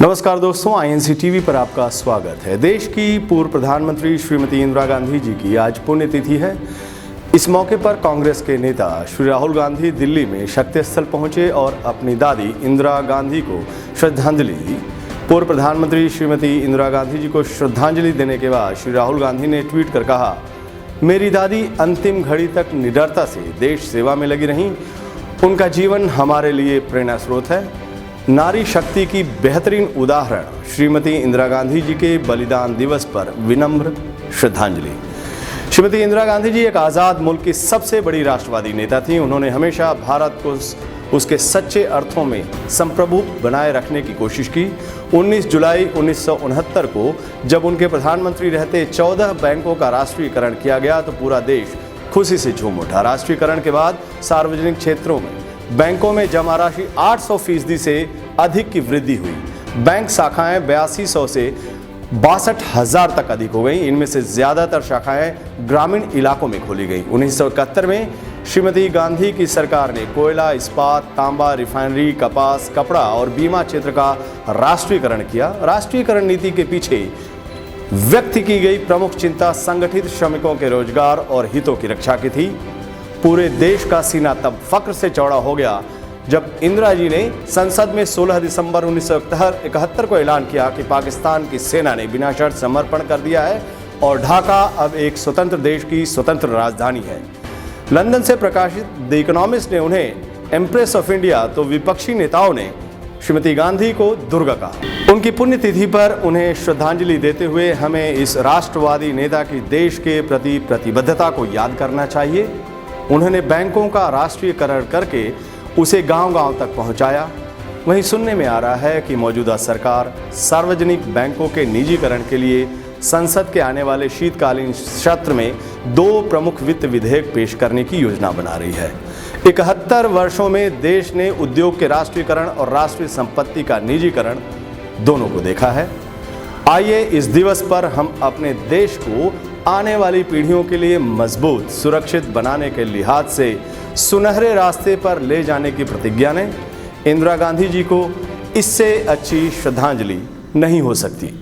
नमस्कार दोस्तों, INC TV पर आपका स्वागत है। देश की पूर्व प्रधानमंत्री श्रीमती इंदिरा गांधी जी की आज पुण्यतिथि है। इस मौके पर कांग्रेस के नेता श्री राहुल गांधी दिल्ली में शक्ति स्थल पहुंचे और अपनी दादी इंदिरा गांधी को श्रद्धांजलि दी। पूर्व प्रधानमंत्री श्रीमती इंदिरा गांधी जी को श्रद्धांजलि देने के बाद श्री राहुल गांधी ने ट्वीट कर कहा, मेरी दादी अंतिम घड़ी तक निडरता से देश सेवा में लगी रहीं। उनका जीवन हमारे लिए प्रेरणा स्रोत है। नारी शक्ति की बेहतरीन उदाहरण श्रीमती इंदिरा गांधी जी के बलिदान दिवस पर विनम्र श्रद्धांजलि। श्रीमती इंदिरा गांधी जी एक आज़ाद मुल्क की सबसे बड़ी राष्ट्रवादी नेता थीं। उन्होंने हमेशा भारत को उसके सच्चे अर्थों में संप्रभु बनाए रखने की कोशिश की। 19 जुलाई 1969 को जब उनके प्रधानमंत्री रहते 14 बैंकों का राष्ट्रीयकरण किया गया तो पूरा देश खुशी से झूम उठा। राष्ट्रीयकरण के बाद सार्वजनिक क्षेत्रों में बैंकों में जमा राशि 800% से अधिक की वृद्धि हुई। बैंक शाखाएं 8200 से 62,000 तक अधिक हो गई। इनमें से ज़्यादातर शाखाएं ग्रामीण इलाकों में खोली गई। 1971 में श्रीमती गांधी की सरकार ने कोयला, इस्पात, तांबा, रिफाइनरी, कपास, कपड़ा और बीमा क्षेत्र का राष्ट्रीयकरण किया। राष्ट्रीयकरण नीति के पीछे व्यक्त की गई प्रमुख चिंता संगठित श्रमिकों के रोजगार और हितों की रक्षा की थी। पूरे देश का सीना तब फक्र से चौड़ा हो गया जब इंदिरा जी ने संसद में 16 दिसंबर 1971 को ऐलान किया कि पाकिस्तान की सेना ने बिना शर्त समर्पण कर दिया है और ढाका अब एक स्वतंत्र देश की स्वतंत्र राजधानी है। लंदन से प्रकाशित द इकोनॉमिस्ट ने उन्हें एम्प्रेस ऑफ इंडिया तो विपक्षी नेताओं ने श्रीमती गांधी को दुर्गा कहा। उनकी पुण्यतिथि पर उन्हें श्रद्धांजलि देते हुए हमें इस राष्ट्रवादी नेता की देश के प्रति प्रतिबद्धता को याद करना चाहिए। उन्होंने बैंकों का राष्ट्रीयकरण करके उसे गांव-गांव तक पहुंचाया। वहीं सुनने में आ रहा है कि मौजूदा सरकार सार्वजनिक बैंकों के निजीकरण के लिए संसद के आने वाले शीतकालीन सत्र में 2 प्रमुख वित्त विधेयक पेश करने की योजना बना रही है। 71 वर्षों में देश ने उद्योग के राष्ट्रीयकरण और राष्ट्रीय संपत्ति का निजीकरण दोनों को देखा है। आइए इस दिवस पर हम अपने देश को आने वाली पीढ़ियों के लिए मजबूत, सुरक्षित बनाने के लिहाज से सुनहरे रास्ते पर ले जाने की प्रतिज्ञा लें। इंदिरा गांधी जी को इससे अच्छी श्रद्धांजलि नहीं हो सकती।